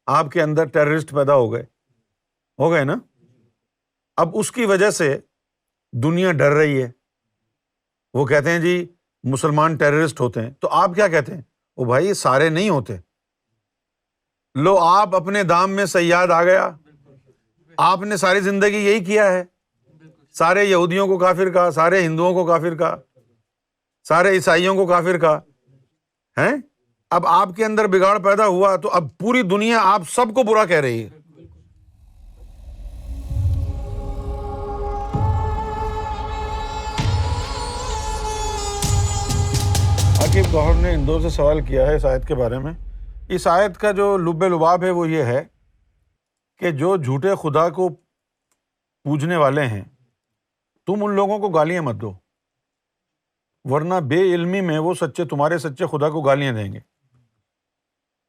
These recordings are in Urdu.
آپ کے اندر ٹیررسٹ پیدا ہو گئے نا. اب اس کی وجہ سے دنیا ڈر رہی ہے. وہ کہتے ہیں جی مسلمان ٹیررسٹ ہوتے ہیں، تو آپ کیا کہتے ہیں؟ او بھائی سارے نہیں ہوتے. لو آپ اپنے دام میں صیاد آ گیا، آپ نے ساری زندگی یہی کیا ہے، سارے یہودیوں کو کافر کہا، سارے ہندوؤں کو کافر کہا، سارے عیسائیوں کو کافر کہا ہیں. اب آپ کے اندر بگاڑ پیدا ہوا تو اب پوری دنیا آپ سب کو برا کہہ رہی ہے. عاقب گوہر نے اندور سے سوال کیا ہے اس آیت کے بارے میں. اس آیت کا جو لب لباب ہے وہ یہ ہے کہ جو جھوٹے خدا کو پوجنے والے ہیں تم ان لوگوں کو گالیاں مت دو، ورنہ بے علمی میں وہ تمہارے سچے خدا کو گالیاں دیں گے.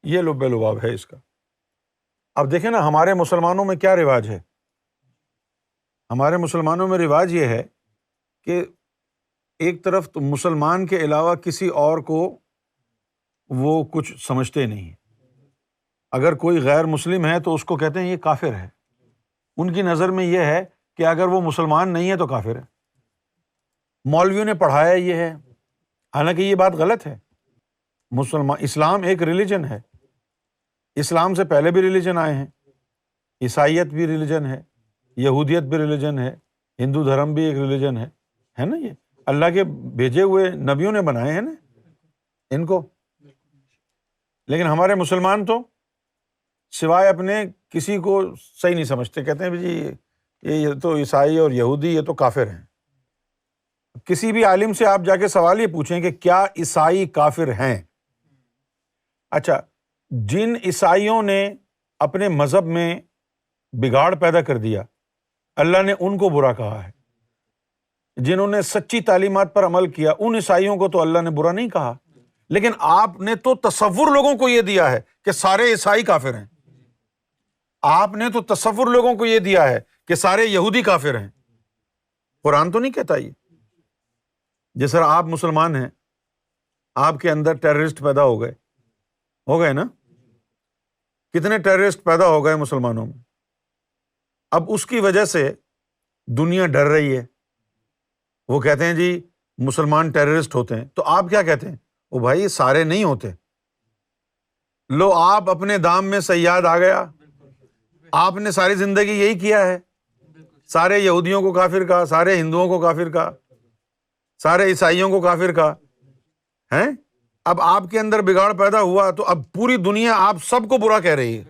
یہ لب لباب ہے اس کا. اب دیکھیں نا ہمارے مسلمانوں میں کیا رواج ہے. ہمارے مسلمانوں میں رواج یہ ہے کہ ایک طرف تو مسلمان کے علاوہ کسی اور کو وہ کچھ سمجھتے نہیں. اگر کوئی غیر مسلم ہے تو اس کو کہتے ہیں یہ کافر ہے. ان کی نظر میں یہ ہے کہ اگر وہ مسلمان نہیں ہے تو کافر ہے. مولویوں نے پڑھایا یہ ہے، حالانکہ یہ بات غلط ہے. اسلام ایک ریلیجن ہے. اسلام سے پہلے بھی ریلیجن آئے ہیں. عیسائیت بھی ریلیجن ہے، یہودیت بھی ریلیجن ہے، ہندو دھرم بھی ایک ریلیجن ہے نا. یہ اللہ کے بھیجے ہوئے نبیوں نے بنائے ہیں نا ان کو. لیکن ہمارے مسلمان تو سوائے اپنے کسی کو صحیح نہیں سمجھتے، کہتے ہیں جی یہ تو عیسائی اور یہودی یہ تو کافر ہیں. کسی بھی عالم سے آپ جا کے سوال یہ پوچھیں کہ کیا عیسائی کافر ہیں؟ اچھا، جن عیسائیوں نے اپنے مذہب میں بگاڑ پیدا کر دیا اللہ نے ان کو برا کہا ہے. جنہوں نے سچی تعلیمات پر عمل کیا ان عیسائیوں کو تو اللہ نے برا نہیں کہا. لیکن آپ نے تو تصور لوگوں کو یہ دیا ہے کہ سارے عیسائی کافر ہیں. آپ نے تو تصور لوگوں کو یہ دیا ہے کہ سارے یہودی کافر ہیں. قرآن تو نہیں کہتا یہ. جس طرح آپ مسلمان ہیں، آپ کے اندر ٹیررسٹ پیدا ہو گئے نا. کتنے ٹیررسٹ پیدا ہو گئے مسلمانوں میں. اب اس کی وجہ سے دنیا ڈر رہی ہے. وہ کہتے ہیں جی مسلمان ٹیررسٹ ہوتے ہیں، تو آپ کیا کہتے ہیں؟ او بھائی سارے نہیں ہوتے. لو آپ اپنے دام میں صیاد آ گیا، آپ نے ساری زندگی یہی کیا ہے، سارے یہودیوں کو کافر کہا، سارے ہندوؤں کو کافر کہا، سارے عیسائیوں کو کافر کہا ہیں. اب آپ کے اندر بگاڑ پیدا ہوا تو اب پوری دنیا آپ سب کو برا کہہ رہی ہے.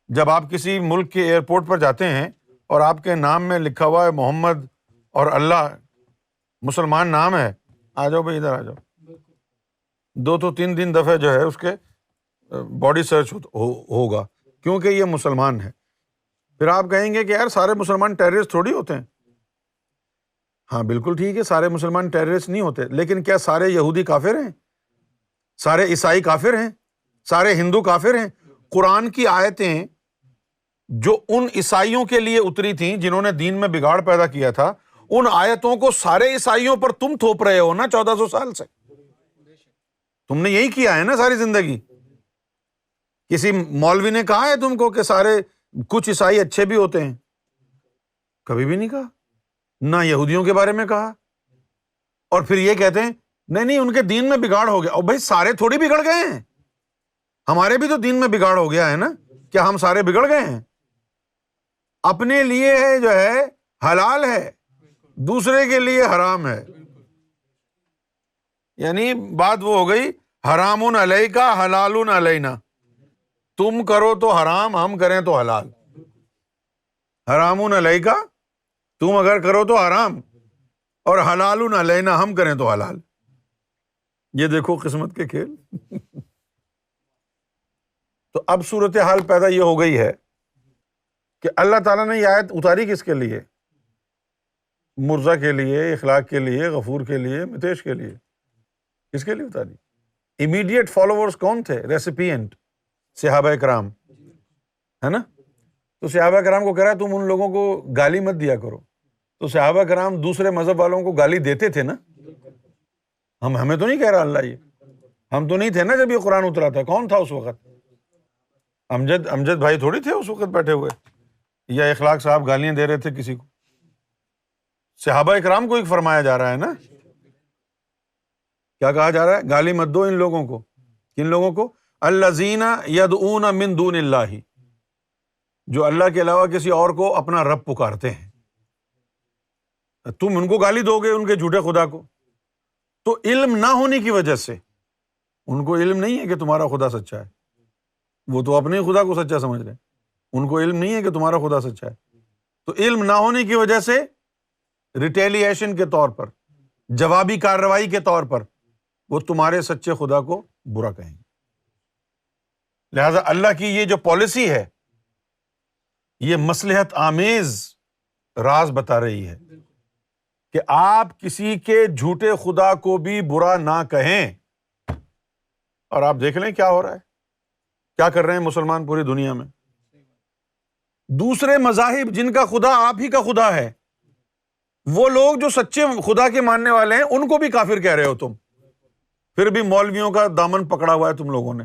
جب آپ کسی ملک کے ایئرپورٹ پر جاتے ہیں اور آپ کے نام میں لکھا ہوا ہے محمد اور اللہ، مسلمان نام ہے، آ جاؤ بھائی ادھر آ جاؤ. 2-3 دن دفعہ جو ہے اس کے باڈی سرچ ہوگا کیونکہ یہ مسلمان ہے. پھر آپ کہیں گے کہ یار سارے مسلمان ٹیررسٹ تھوڑی ہوتے ہیں. ہاں بالکل ٹھیک ہے، سارے مسلمان ٹیررسٹ نہیں ہوتے، لیکن کیا سارے یہودی کافر ہیں؟ سارے عیسائی کافر ہیں؟ سارے ہندو کافر ہیں؟ قرآن کی آیتیں جو ان عیسائیوں کے لیے اتری تھیں جنہوں نے دین میں بگاڑ پیدا کیا تھا، ان آیتوں کو سارے عیسائیوں پر تم تھوپ رہے ہو نا 1400 سال سے. تم نے یہی کیا ہے نا ساری زندگی. کسی مولوی نے کہا ہے تم کو کہ سارے کچھ عیسائی اچھے بھی ہوتے ہیں؟ کبھی بھی نہیں کہا. نہ یہودیوں کے بارے میں کہا. اور پھر یہ کہتے ہیں نہیں ان کے دین میں بگاڑ ہو گیا. اور بھائی سارے تھوڑی بگڑ گئے ہیں، ہمارے بھی تو دین میں بگاڑ ہو گیا ہے نا. کیا ہم سارے بگڑ گئے ہیں؟ اپنے لیے جو ہے حلال ہے، دوسرے کے لیے حرام ہے. یعنی بات وہ ہو گئی حرام علیک حلال علینا. تم کرو تو حرام، ہم کریں تو حلال. حرام علیک تم اگر کرو تو حرام، اور حلال علینا ہم کریں تو حلال. یہ دیکھو قسمت کے کھیل. تو اب صورتحال پیدا یہ ہو گئی ہے کہ اللہ تعالیٰ نے یہ آیت اتاری کس کے لیے؟ مرزا کے لیے، اخلاق کے لیے، غفور کے لیے، متیش کے لیے. کس کے لیے اتاری؟ امیڈیٹ فالوورز کون تھے؟ ریسیپینٹ صحابہ کرام ہے نا. تو صحابہ کرام کو کہہ رہا ہے تم ان لوگوں کو گالی مت دیا کرو. تو صحابہ کرام دوسرے مذہب والوں کو گالی دیتے تھے نا. ہمیں تو نہیں کہہ رہا اللہ یہ. ہم تو نہیں تھے نا جب یہ قرآن اترا تھا. کون تھا اس وقت؟ امجد بھائی تھوڑی تھے اس وقت بیٹھے ہوئے، یا اخلاق صاحب گالیاں دے رہے تھے کسی کو؟ صحابہ اکرام کو ایک فرمایا جا رہا ہے نا، کیا کہا جا رہا ہے؟ گالی مت دو ان لوگوں کو. کن لوگوں کو؟ الذین یدعون من دون اللہ، جو اللہ کے علاوہ کسی اور کو اپنا رب پکارتے ہیں. تم ان کو گالی دو گے، ان کے جھوٹے خدا کو. تو علم نہ ہونے کی وجہ سے، ان کو علم نہیں ہے کہ تمہارا خدا سچا ہے، وہ تو اپنے خدا کو سچا سمجھ رہے ہیں، ان کو علم نہیں ہے کہ تمہارا خدا سچا ہے. تو علم نہ ہونے کی وجہ سے ریٹیلیشن کے طور پر، جوابی کارروائی کے طور پر وہ تمہارے سچے خدا کو برا کہیں گے. لہذا اللہ کی یہ جو پالیسی ہے، یہ مصلحت آمیز راز بتا رہی ہے کہ آپ کسی کے جھوٹے خدا کو بھی برا نہ کہیں. اور آپ دیکھ لیں کیا ہو رہا ہے، کیا کر رہے ہیں مسلمان پوری دنیا میں. دوسرے مذاہب جن کا خدا آپ ہی کا خدا ہے، وہ لوگ جو سچے خدا کے ماننے والے ہیں، ان کو بھی کافر کہہ رہے ہو تم. پھر بھی مولویوں کا دامن پکڑا ہوا ہے تم لوگوں نے.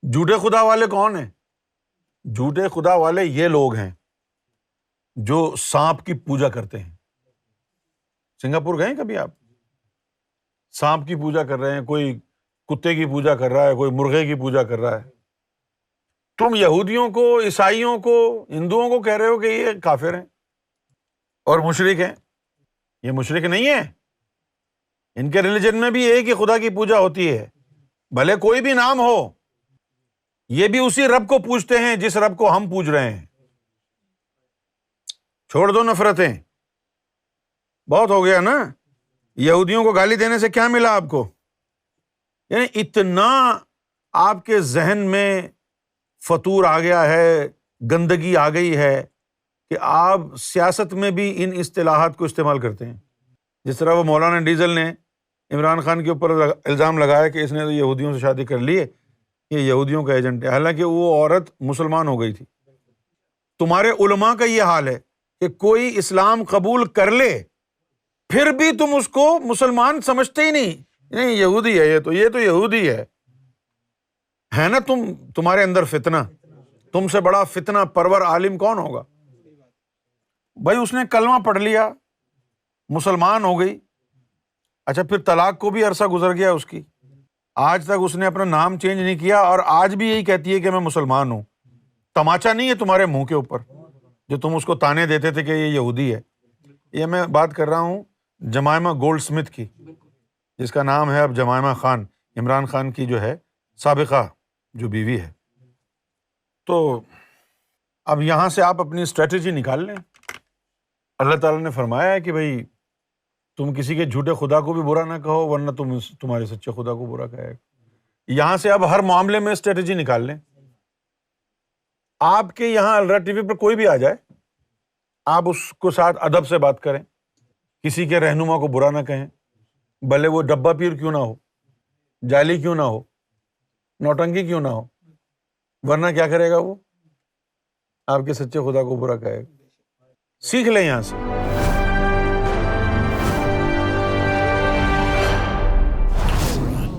جھوٹے خدا والے کون ہیں؟ جھوٹے خدا والے یہ لوگ ہیں جو سانپ کی پوجا کرتے ہیں. سنگاپور گئے کبھی آپ؟ سانپ کی پوجا کر رہے ہیں، کوئی کتے کی پوجا کر رہا ہے، کوئی مرغے کی پوجا کر رہا ہے. تم یہودیوں کو، عیسائیوں کو، ہندوؤں کو کہہ رہے ہو کہ یہ کافر ہیں اور مشرک ہیں. یہ مشرک نہیں ہے، ان کے ریلیجن میں بھی ایک ہی خدا کی پوجا ہوتی ہے، بھلے کوئی بھی نام ہو. یہ بھی اسی رب کو پوجتے ہیں جس رب کو ہم پوج رہے ہیں. چھوڑ دو نفرتیں، بہت ہو گیا نا. یہودیوں کو گالی دینے سے کیا ملا آپ کو؟ یعنی اتنا آپ کے ذہن میں فطور آ گیا ہے، گندگی آ گئی ہے کہ آپ سیاست میں بھی ان اصطلاحات کو استعمال کرتے ہیں. جس طرح وہ مولانا ڈیزل نے عمران خان کے اوپر الزام لگایا کہ اس نے تو یہودیوں سے شادی کر لی ہے، یہ یہودیوں کا ایجنٹ ہے، حالانکہ وہ عورت مسلمان ہو گئی تھی. تمہارے علماء کا یہ حال ہے کہ کوئی اسلام قبول کر لے پھر بھی تم اس کو مسلمان سمجھتے ہی نہیں. نہیں یہودی ہے، یہ تو یہودی ہے نا. تمہارے اندر فتنہ، تم سے بڑا فتنہ پرور عالم کون ہوگا؟ بھائی اس نے کلمہ پڑھ لیا، مسلمان ہو گئی. اچھا پھر طلاق کو بھی عرصہ گزر گیا اس کی، آج تک اس نے اپنا نام چینج نہیں کیا، اور آج بھی یہی کہتی ہے کہ میں مسلمان ہوں. تماچا نہیں ہے تمہارے منہ کے اوپر جو تم اس کو تانے دیتے تھے کہ یہ یہودی ہے. یہ میں بات کر رہا ہوں جمائمہ گولڈ سمتھ کی، جس کا نام ہے اب جمائمہ خان، عمران خان کی جو ہے سابقہ جو بیوی ہے. تو اب یہاں سے آپ اپنی اسٹریٹجی نکال لیں. اللہ تعالیٰ نے فرمایا ہے کہ بھائی تم کسی کے جھوٹے خدا کو بھی برا نہ کہو، ورنہ تمہارے سچے خدا کو برا کہے. یہاں سے اب ہر معاملے میں اسٹریٹجی نکال لیں. آپ کے یہاں الرا ٹی وی پر کوئی بھی آ جائے، آپ اس کو ساتھ ادب سے بات کریں، کسی کے رہنما کو برا نہ کہیں، بھلے وہ ڈبہ پیر کیوں نہ ہو، جعلی کیوں نہ ہو، نوٹنکی کیوں نہ ہو، ورنہ کیا کرے گا وہ؟ آپ کے سچے خدا کو برا کہے گا. سیکھ لیں یہاں سے.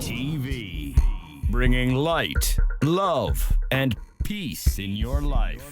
TV, bringing light, love, and peace in your life.